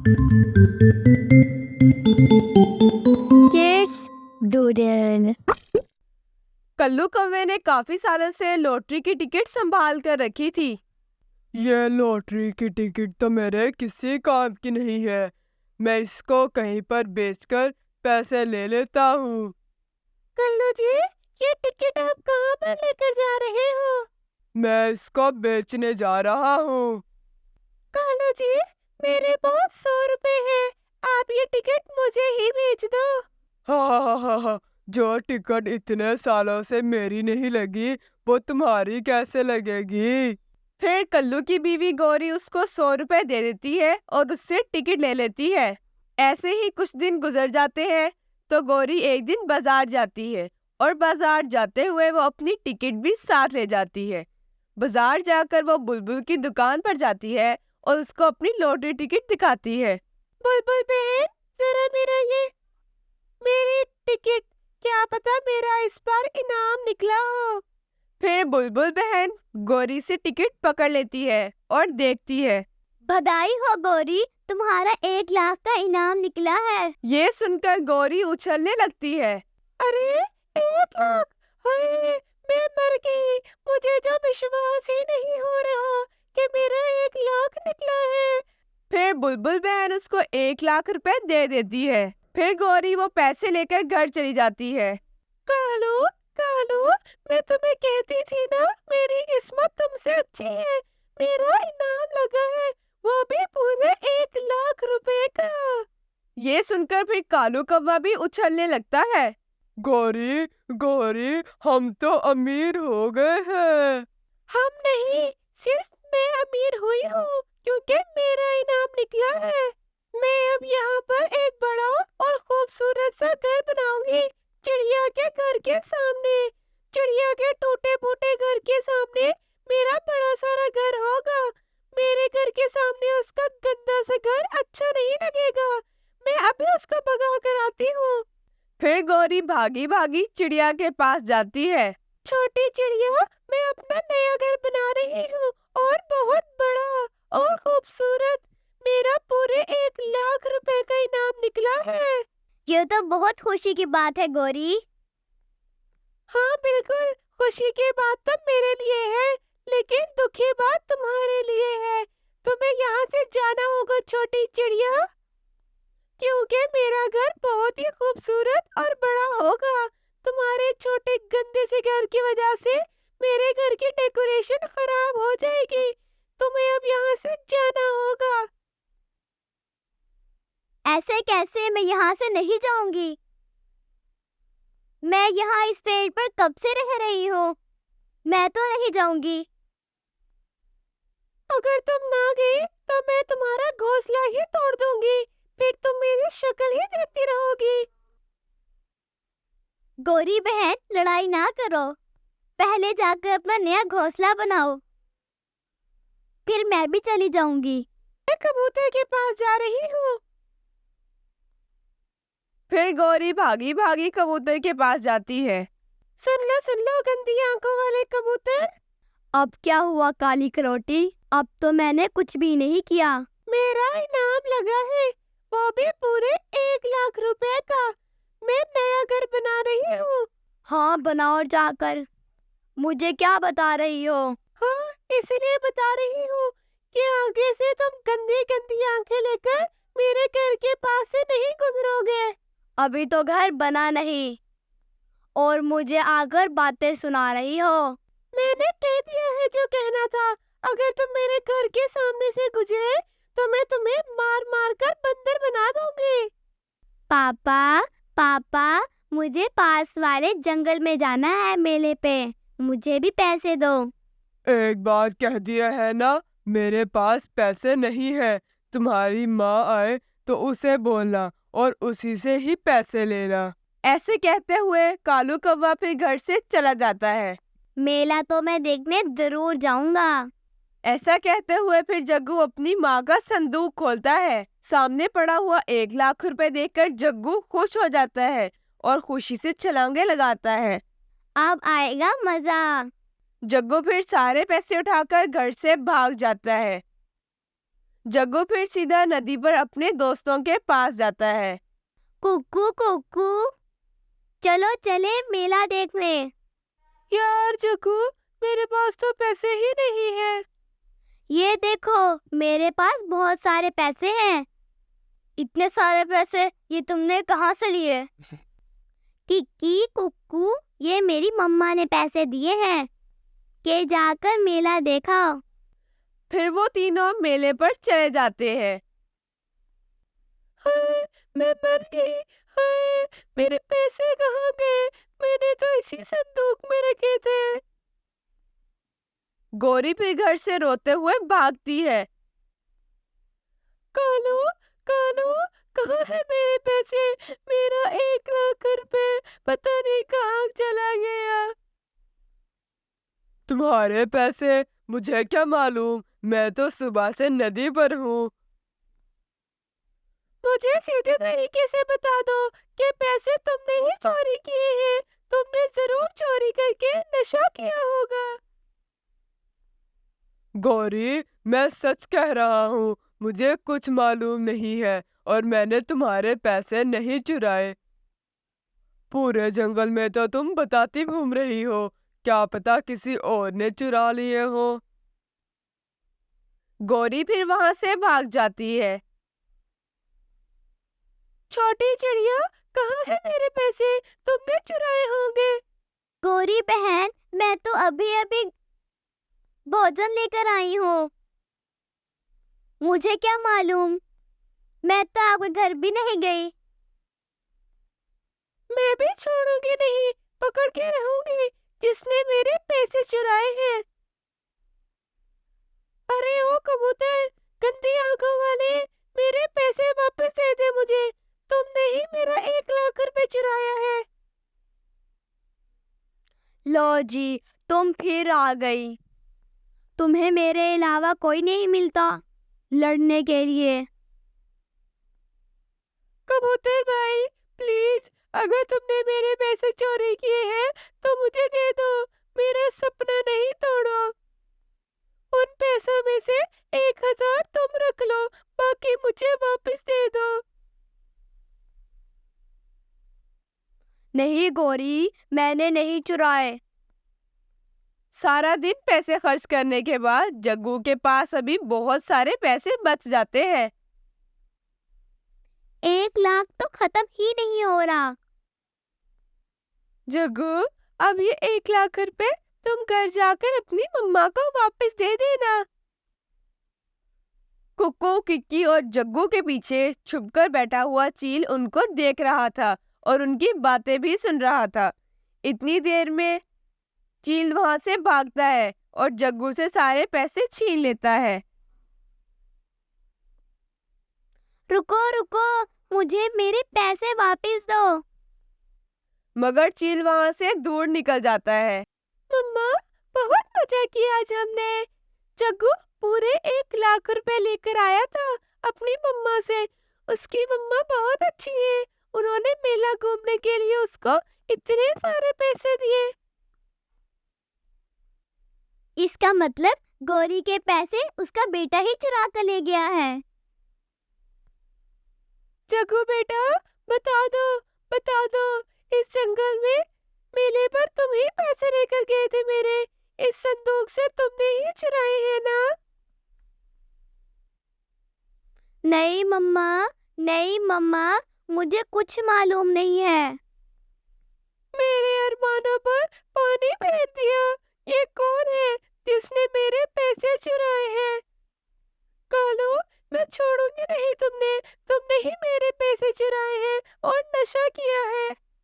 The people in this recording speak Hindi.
Kids doodle. कल्लू कौवे ने काफी सालों से लॉटरी की टिकट संभाल कर रखी थी। ये लॉटरी की टिकट तो मेरे किसी काम की नहीं है। मैं इसको कहीं पर बेचकर पैसे ले लेता हूँ। कल्लू जी, ये टिकट आप कहाँ पर लेकर जा रहे हो? मैं इसको बेचने जा रहा हूँ। कल्लू जी, मेरे पास 100 रुपए हैं। आप ये टिकट मुझे ही बेच दो। हा, जो टिकट इतने सालों से मेरी नहीं लगी वो तुम्हारी कैसे लगेगी? फिर कल्लू की बीवी गौरी उसको 100 रुपए दे देती है और उससे टिकट ले लेती है। ऐसे ही कुछ दिन गुजर जाते हैं तो गौरी एक दिन बाजार जाती है और बाजार जाते हुए वो अपनी टिकट भी साथ ले जाती है। बाजार जाकर वो बुलबुल की दुकान पर जाती है और उसको अपनी लॉटरी टिकट दिखाती है। बुलबुल बहन, जरा मेरी टिकट, क्या पता मेरा इस बार इनाम निकला हो। फिर बुलबुल बहन गौरी से टिकट पकड़ लेती है और देखती है। बधाई हो गौरी, तुम्हारा 1 लाख का इनाम निकला है। ये सुनकर गौरी उछलने लगती है। अरे 1 लाख! हाय, मैं मर गई। मुझे तो विश्वास ही नहीं हो रहा कि मेरा 1 लाख निकला है। फिर बुलबुल बहन उसको 1 लाख रुपए दे देती है। फिर गौरी वो पैसे लेकर घर चली जाती है। कालू, कालू, मैं तुम्हें कहती थी ना, मेरी किस्मत तुमसे अच्छी है। मेरा इनाम लगा है, वो भी पूरे 1 लाख रुपए का। ये सुनकर फिर कालू कौवा भी उछलने लगता है। गौरी, गौरी, हम तो अमीर हो गए हैं। हम नहीं, सिर्फ मैं अमीर हुई हूँ क्योंकि मेरा इनाम निकला है। मैं अब यहाँ पर एक बड़ा और खूबसूरत सा घर बनाऊंगी, चिड़िया के घर के सामने। चिड़िया के टूटे फूटे घर के सामने मेरा बड़ा सारा घर होगा। मेरे घर के सामने उसका गंदा सा घर अच्छा नहीं लगेगा। मैं अभी उसको भगा कर आती हूँ। फिर गौरी भागी भागी चिड़िया के पास जाती है। छोटी चिड़िया, मैं अपना नया घर बना रही हूँ और बहुत बड़ा और खूबसूरत। मेरा पूरे 1 लाख रुपए का इनाम निकला है। ये तो बहुत खुशी की बात है गौरी। हाँ बिल्कुल, खुशी की बात तो मेरे लिए है, लेकिन दुखी बात तुम्हारे लिए है। तुम्हें यहाँ से जाना होगा छोटी चिड़िया, क्योंकि मेरा घर बहुत ही खूबसूरत और बड़ा होगा। तुम्हारे छोटे गंदे से घर की वजह से मेरे घर की डेकोरेशन खराब हो जाएगी। तुम्हें अब यहाँ से जाना होगा। ऐसे कैसे? मैं यहाँ से नहीं जाऊंगी। मैं यहाँ इस पेड़ पर कब से रह रही हूँ। मैं तो नहीं जाऊंगी। अगर तुम ना गई तो मैं तुम्हारा घोंसला ही तोड़ दूंगी। फिर तुम मेरी शक्ल ही देखती रहोगी। गौरी बहन, लड़ाई ना करो। पहले जाकर अपना नया घोंसला बनाओ, फिर मैं भी चली जाऊंगी। मैं कबूतर के पास जा रही हूँ। फिर गौरी भागी भागी कबूतर के पास जाती है। सुन लो गंदी आंखों वाले कबूतर। अब क्या हुआ काली करोटी? अब तो मैंने कुछ भी नहीं किया। मेरा इनाम लगा है, वो भी पूरे 1 लाख रुपए का। मैं नया घर बना रही हूँ। हाँ, बनाओ जाकर। मुझे क्या बता रही हो? हाँ, इसलिए बता रही हूँ कि आगे से तुम गंदी गंदी आंखें लेकर मेरे घर के पास से नहीं गुजरोगे। अभी तो घर बना नहीं और मुझे आकर बातें सुना रही हो। मैंने कह दिया है जो कहना था। अगर तुम मेरे घर के सामने से गुजरे तो मैं तुम्हें मार मार कर बंदर बना दूंगी। पापा, पापा, मुझे पास वाले जंगल में जाना है मेले पे। मुझे भी पैसे दो। एक बार कह दिया है ना, मेरे पास पैसे नहीं है। तुम्हारी माँ आए तो उसे बोलना और उसी से ही पैसे लेना। ऐसे कहते हुए कालू कौवा फिर घर से चला जाता है। मेला तो मैं देखने जरूर जाऊंगा। ऐसा कहते हुए फिर जग्गू अपनी माँ का संदूक खोलता है। सामने पड़ा हुआ 1 लाख रुपए देखकर जग्गू खुश हो जाता है और खुशी से छलांगे लगाता है। अब आएगा मजा। जग्गू फिर सारे पैसे उठाकर घर से भाग जाता है। जग्गू फिर सीधा नदी पर अपने दोस्तों के पास जाता है। कुकू कुकू, चलो चले मेला देखने। यार जग्गू, मेरे पास तो पैसे ही नहीं है। ये देखो, मेरे पास बहुत सारे पैसे हैं। इतने सारे पैसे ये तुमने कहाँ से लिए? किकी कुकू, ये मेरी मम्मा ने पैसे दिए हैं कि जाकर मेला देखा। फिर वो तीनों मेले पर चले जाते हैं। हाय, मैं मर गई। हाय, मेरे पैसे कहाँ गए? मैंने तो इसी संदूक में रखे थे। गौरी फिर घर से रोते हुए भागती है। कालू, कालू, कहाँ है मेरे पैसे? मेरा 1 लाख रुपए पता नहीं कहाँ चला गया। तुम्हारे पैसे? मुझे क्या मालूम, मैं तो सुबह से नदी पर हूँ। मुझे सीधे तरीके से बता दो कि पैसे तुमने ही चोरी किए हैं। तुमने जरूर चोरी करके नशा किया होगा। गौरी, मैं सच कह रहा हूँ, मुझे कुछ मालूम नहीं है और मैंने तुम्हारे पैसे नहीं चुराए। पूरे जंगल में तो तुम बताती घूम रही हो, क्या पता किसी और ने चुरा लिए हो। गौरी फिर वहां से भाग जाती है। छोटी चिड़िया, कहाँ है मेरे पैसे? तुमने चुराए होंगे। गौरी बहन, मैं तो अभी अभी भोजन लेकर आई हूँ। मुझे क्या मालूम, मैं तो आपके घर भी नहीं गई। मैं भी छोड़ूंगी नहीं, पकड़ के रहूंगी जिसने मेरे पैसे चुराए हैं। अरे ओ कबूतर, गंदी आंखों वाले, मेरे पैसे वापस दे दे मुझे। तुमने ही मेरा 1 लाख रुपए चुराया है। लो जी, तुम फिर आ गई। तुम्हें मेरे अलावा कोई नहीं मिलता लड़ने के लिए। कबूतर भाई, प्लीज, अगर तुमने मेरे पैसे चोरी किए हैं तो मुझे दे दो। मेरा सपना नहीं तोड़ो। उन पैसों में से 1,000 तुम रख लो, बाकी मुझे वापस दे दो। नहीं गौरी, मैंने नहीं चुराए। सारा दिन पैसे खर्च करने के बाद जग्गू के पास अभी बहुत सारे पैसे बच जाते हैं। 1 लाख तो खत्म ही नहीं हो रहा। जग्गू, अब ये 1 लाख रुपए तुम घर जाकर अपनी मम्मा को वापस दे देना। कुकू, किक्की और जग्गू के पीछे छुपकर बैठा हुआ चील उनको देख रहा था और उनकी बातें भी सुन रहा था। इतनी देर में चील वहां से भागता है और जग्गू से सारे पैसे छीन लेता है। रुको रुको, मुझे मेरे पैसे वापस दो। मगर चील वहां से दूर निकल जाता है। मम्मा, बहुत मजा किया आज हमने। जग्गू पूरे 1 लाख रुपए लेकर आया था अपनी मम्मा से। उसकी मम्मा बहुत अच्छी है, उन्होंने मेला घूमने के लिए उसको इतने सारे पैसे दिए। इसका मतलब गौरी के पैसे उसका बेटा ही चुरा कर ले गया है। जग्गू बेटा, बता दो, इस जंगल में मेले पर तुम ही पैसे लेकर गए थे मेरे। इस संदूक से तुमने ही चुराए हैं ना? नहीं मम्मा, मुझे कुछ मालूम नहीं है। मेरे अरमानों पर पानी फेर दिया। ये कौन है जिसने मेरे पैसे चुराए हैं? कालू, मैं छोड़ूंगी नहीं तुमने ही मेरे पैसे चुराए हैं और नशा किया है।